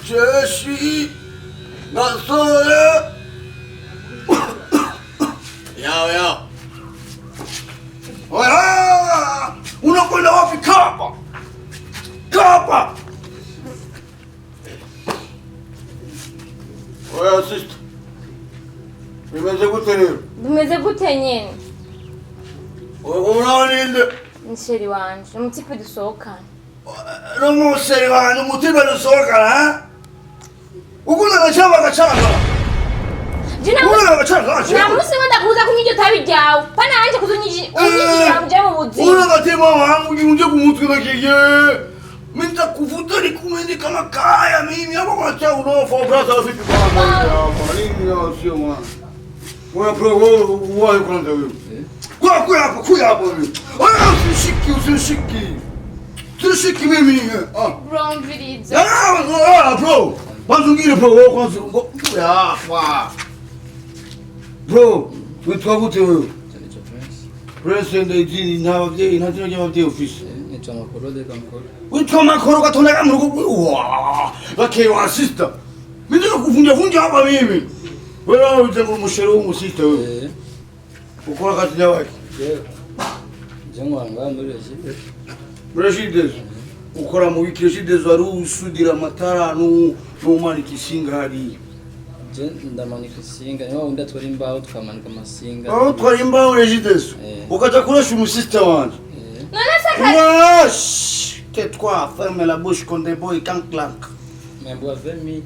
Jeshi Nasore Yao Oya unakwenda wapi kapa? Kapa Oya sister Bimeze gute rero? Bimeze gute nyene? Uraninde Nsheri wanje umutipe dusohokana. No museri wanje umutipe dusohokana ha? Ukunda gachamba gachanga. Ukunda gachanga. Na musi wenda kuza kunyije tabi ryawe. Pana anje kuzunyije unyije muje mu buzima. Ukunda gatima wangu unje kumutwe nakije. Minta kuvuta nikumende kama kaya mimi hapo kwa cha unofa brother vipi kwa nini ya sio mwana. Wewe bro wewe kwanza wewe. Kwa hapo wewe. Usishiki. Usishiki mimi. Bro mvirize. Bro. Wazungire bro kwanza ngo ya kwa. Bro, witwa gute wewe? President ejini nabavye ntatino y'abavye office. Nitwa Makoro de Kankoro. Witwa Makoro gatoneka mu rugo. Wa. Bake wa sister. Mimi kuvunja hapa mimi. Wewe unataka umushero w'umusista wewe. Ukora kazi yawe. Jengwanga muri Regide. Regide. Ukora mu wikireshide zari usudira amatara no manika isinga hari. Je ndamanika isinga niho undi atwara imbaho tukamanika amasinga. Oh twara imbaho Regide. Ukaja kuresha umusista wanje. None se tais-toi, ferme la bouche quand des boys clank. Membo 20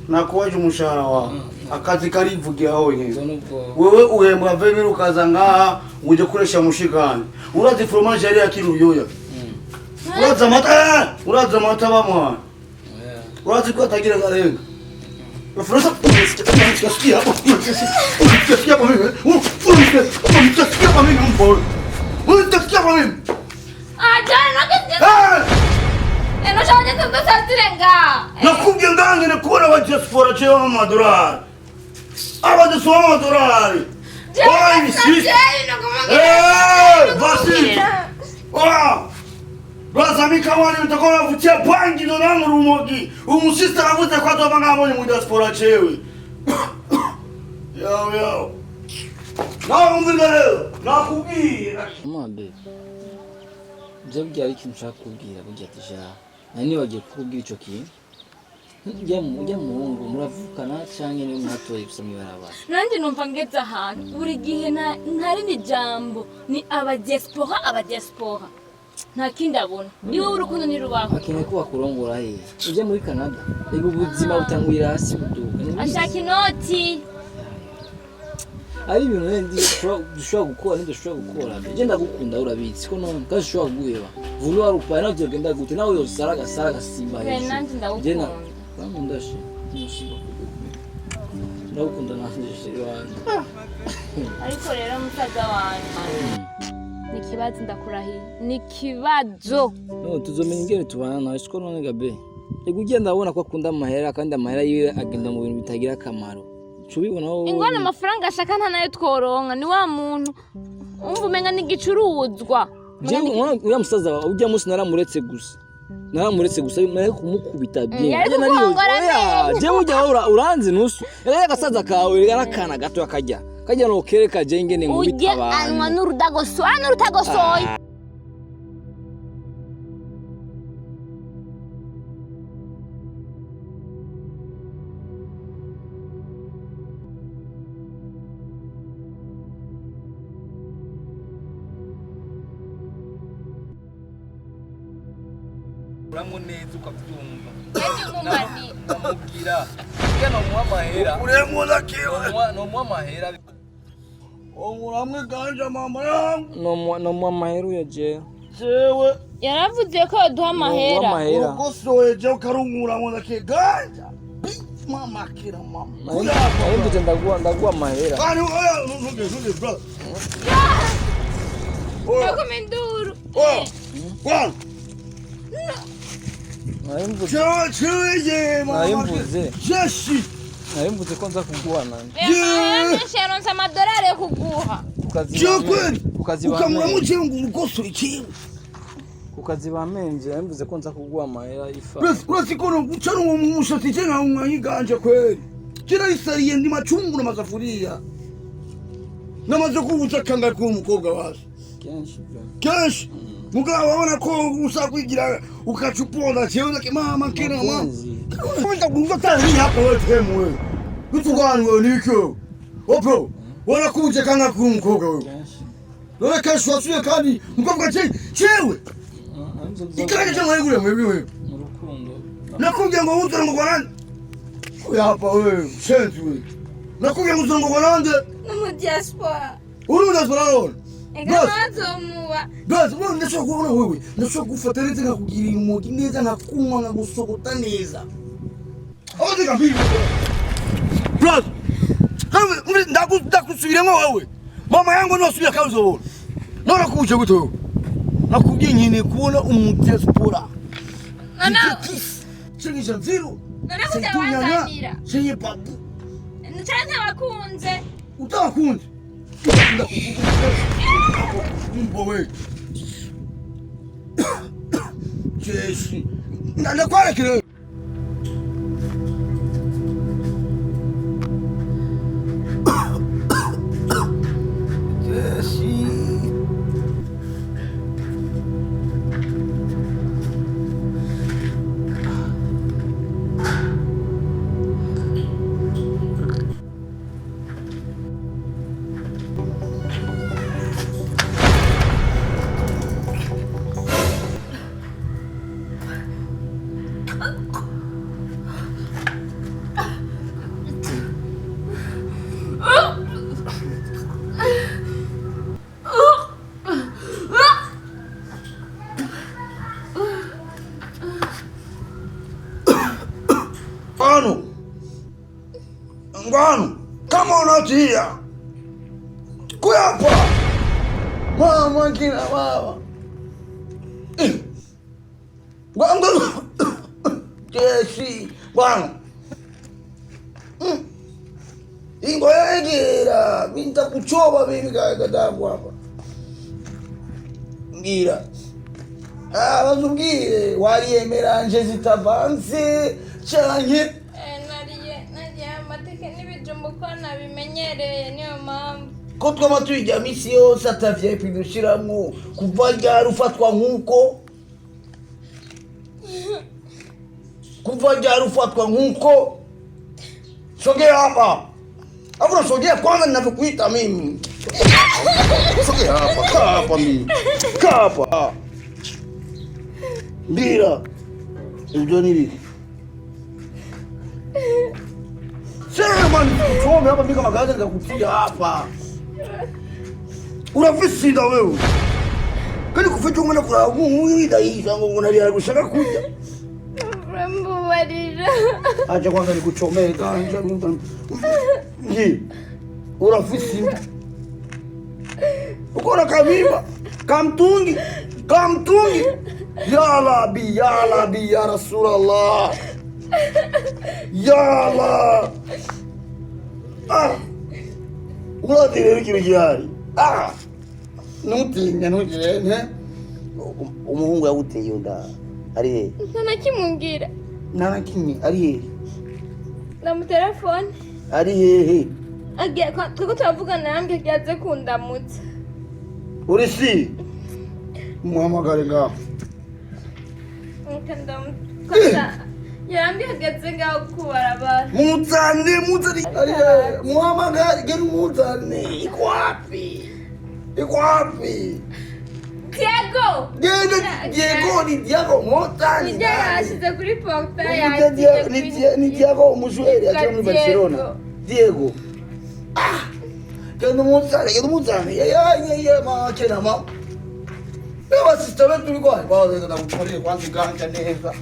Nakuwaje umushahara wa akazi karivugira aho nyine.000. Wewe uhembwa 20 ukaza ngaha uje kuresha mushikani. Urazi fromage yari akiruyoya. Uraza amata bamwana. Urazi ko atagira garenga. Ufurasa unasikia hapo. Unasikia hapo mimi. Unasikia hapo mimi mbona. Unasikia hapo mimi. Jana nakati. Eno shaje tuto satirenga. Nakubye ngange nakubona wa diaspora cyo mu madolari. Aba soma madolari. Oi, sis. Basi. Baza mikamani mtakona kutia bangi ndo nangu rumogi. Umusista navuze kwa toba ngamoni mu diaspora chewe. Yo. Naumvira nakubwira. Mande. Je byari ikintu ushaka kubwira burya tija. Nani wagiye kubwira ico kintu? Ujya muhungu muravukana canke ni mwatoye gusa mwibarabara. Nanje numva ngeze ahantu buri gihe ntari ni jambo ni aba diaspora. Nta kindi abona. Niwe urukundo ni rubaho. Akeneye ko bakurongora he. Uje muri Canada. Ego ubuzima butangurira hasi buduka. Ashaka inoti. Ari ibintu ndi dushobora gukora n'udashobora gukora. Je ndagukunda urabizi ko none kandi ushobora guheba. Vuno warupa nawe ugenda gute nawe yosara gasimba he. Nanje ndagukunda. Ndashe. Musiba kugukumira. Ndagukunda nanje shiri wanjye. Ariko rero musaza wanjye. Nikibazo ndakurahiye. Nikibazo. No tuzomenya ingere tubana nawe siko none gabe. Ego ugenda abona ko akunda amahera kandi amahera yiwe agenda mu bintu bitagira akamaro. Chubibona wowe. Ingwana amafaranga ashaka nta nayo tworonka ni wa muntu. Umva umenga n'igicuruzwa. Uya musaza wawe ujya musi naramuretse gusa. Naramuretse gusa naye kumukubita bye. Je mujya uranzi nusu. Ega gasaza kawe garakana gato akajya. Kajya no kereka je ngene nkubita abantu. Ujye anwa n'urutagosoye. Uramuneza ukabyumva. Kandi ngumani. Ndamubwira. Keno muamahera. Uremona kiwe. No muamahera. Umuramwe ganje mama yangu. No muamahera uyaje. Jewe. Yaravuze ko yaduha amahera. Ukosoye je ukarungura mona ke ganje. Mama kira mama. Ayimbuze ndaguha amahera. Kandi oya ntuge bro. Yoko menduru. Kwa. Ayimbuze. Jewe mama. Ayimbuze. Jeshi. Ayimbuze ko nza kuguha nani. Sharonsa amadolari yo kuguha. Jewe kweli. Ukamuramuke ngo urugoso ikiwe. ukaziba menje yamvuze ko nza kuguha amahera ifa urasikono gucana uwo mushatsi cyangwa mwayiganje kweli kira isariye ndi macungu na masafuriya namaze kubuca kanga ku umukobwa waje kenshi mugabo wabona ko usakwigira ukachuponda cheona ke mama kina mama kwanza kuvuta ni hapo wewe temwe kutuganwe nikyo opo wala kuje kanga ku umukobwa wewe Lola kesho asuye kandi mukobwa chewe ikaraje cyangwa yegure wewe nakubye ngo uzura ngo gwanande oya hapa wewe sentu wewe nakubye ngo uzura ngo gwanande mu diaspora urunda zaraona Basi wewe ndashaka kuona wewe ndashaka gufata leta ngakugira umugi neza ngakumwa ngagusogota neza Ode kabiri Bro Hawe ndakusubiremo wewe Mama yangu nosubira kazo Nora kuje guto Nakubye nyine kubona umutespora Nana Chingi chanziro Nana kutawanzanira Chingi pabu Ncane wakunze Utakunze Mbowe Jesi Nana kwale kile Jesi Ngwanu kama unatia kuyapa mama kina baba Ngwanu Jesi bwana Ingoyegera binta kuchoba mimi kadabu hapa ngira bazubwire wariemeranje zitavanze cyane nabimenyereye niyo mpamvu ko twama tujya misi yose atavye pidushiramwo kuva ryari ufatwa nkuko sogea hapa hapo sogea kwanza ninavyokuita mimi sogea hapa hapa mimi hapa ndira ujoni hivi Sema nikuchome hapa mimi kama gaza nikakutia hapa. Unafisinda wewe. Kani kuficha mwana kula huyu idaiza ngo unalia kushaka kuja. Rambo walira. Acha kwanza nikuchomee ganja mimi. Unafisinda. Uko na kamimba, kamtungi. Ya Rabbi ya Rasulullah. Yala Ulatire kibijari Nutinya Umuhungu yaguteye nda ari he Nana kimwe ari he Na mu telefone ari he agiye ko tavugana nambye byaze kundamutsa Uri si Muhamagare ngaho Nkandamutsa Yambi hageze ngaho kubarabara Muzane ari Muhamagare genu muzane iko wapi Diego ni Diego Motani. Diego ashize kuri porta ni Diego umujweri akiri muri Barcelona. Diego. Genda muzane. Ya ma kena ma. Ewa sister wetu liko hapa. Baada ya kumporia kwanza ganja neza.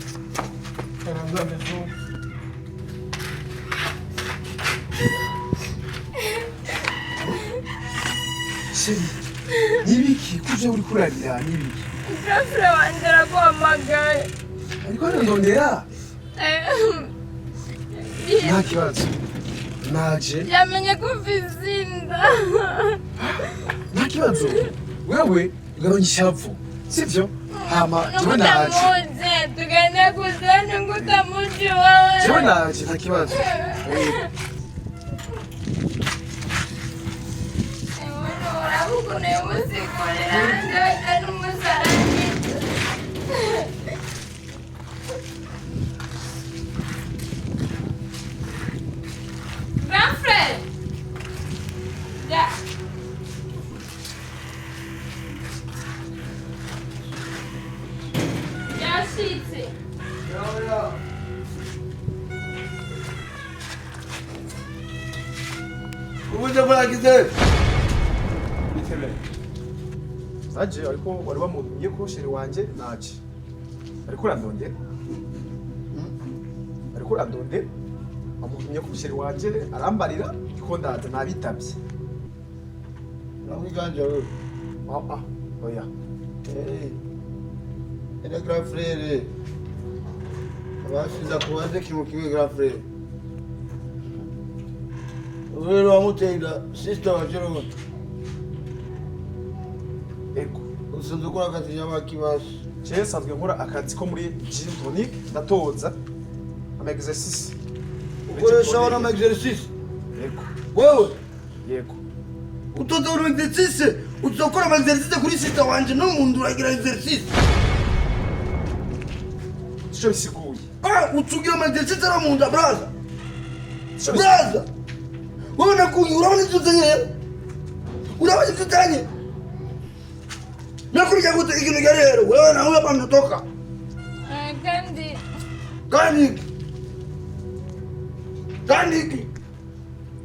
Nibiki kuje uri kurarira nibiki Frafre wandera kwa magaye ariko ndondera nta kibazo naje yamenye kuvizinda nta kibazo wewe ugaronye ishavu sivyo hama jewe naje Nutamuze tugende kuzana ngutamuzi wawe. jewe naje nta kibazo Urabukune umusigurira ndoga n'umusarani. Manfred! Ya. Yashitse. Ubuze bwagize. bitebe naje ariko wari bamubwiye ko sheri wanje naje ariko urandondera amubwiye ko sheri wanje arambarira ko ndaza nabitabye Namwiganje wewe. oya Ene grand frère. Abashiza kubanze kimwe grand frère. Wewe wamutenda sister wa Jerome. ego Usanzwe ukora akazi y'abakibazo. jewe nsanzwe nkora akazi ko muri gym tonic ndatoza ama exercice Ukoresha wana exercice. ego Wewe yego utoza wana exercice. Uzokora exercice kuri sister wanje no mundu uragira exercice. sico bisiguye Utugira exercice ara munda braza. Braza. Wewe urabona tutanye. Urabona tutanye. Nakuja gute ikintu rero wewe na wewe pametoka. Kandi.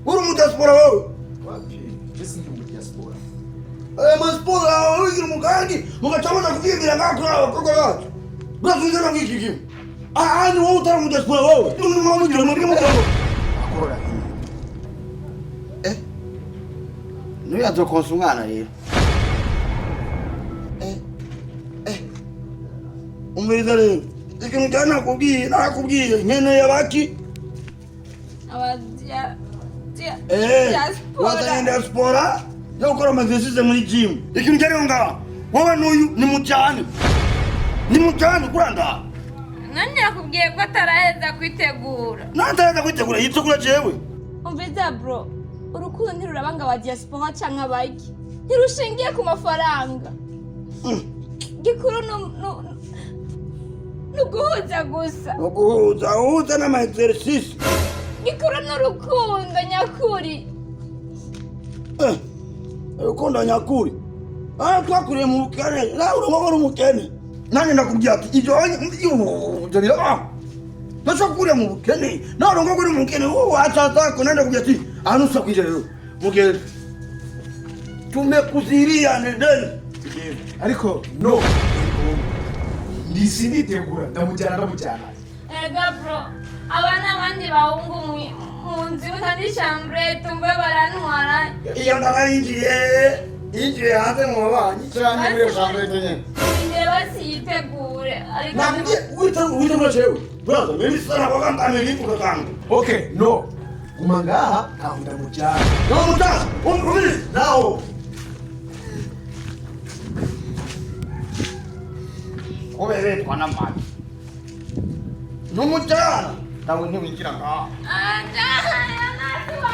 Uri mu diaspora wewe. wapi jesi ndi mu diaspora Maspora wewe uri mu kandi mugacamaza kuvyibira ngako abakobwa bacu. Brazuzana ngiki kimi. Ni wowe utari mu diaspora wewe. Ndi mu mugira muri mu kandi. akora Niwe azokonsa umwana rero. Umviriza rero. Ikintu cyane nakubwiye nkeneye abaki. Wazanye diaspora yo gukora exercice muri gym. Ikintu cyane ngaha wowe n'uyu ni mucyane kuranda. Nani yakubwiye ko ataraheza kwitegura? Nataraza kwitegura yitegura jewe. Umviriza bro, urukundo ntirurabanga wa diaspora canke abaki. Ntirushingiye ku mafaranga. Gikuru nuguhuza gusa. Uguhuza n'ama exercice. Gikuru n'urukundo nyakuri. Urukundo nyakuri. Twakuriye mu bukene. Nawe urumva umukene. Nani ndakubwira ati ibyo biraba. Nasakuriye mu bukene. Nawe urumva uri umukene. Achaza ko nenda kubwira ati anusa kwije rero. Mugere. Tumekuziria ndeni. ariko no ndisinitegura ndamujyana Ega bro, abana abandi bahungu mu nzu kandi chambre tumbe barantwara. Iyo yinjiye hanze mu babanyi cyane muri chambre tenye. Ngiye basiyitegure. Ariko Nabwiye witegura jewe. Brother, mimi sana kwa kama nilipo kangu. okay no guma ngaha ntaho ndamujyana No mutaza. Umviri nao. Obere kwa namani. No mutana. Tawo ni winjira ngaha. Anja, yana tuwa.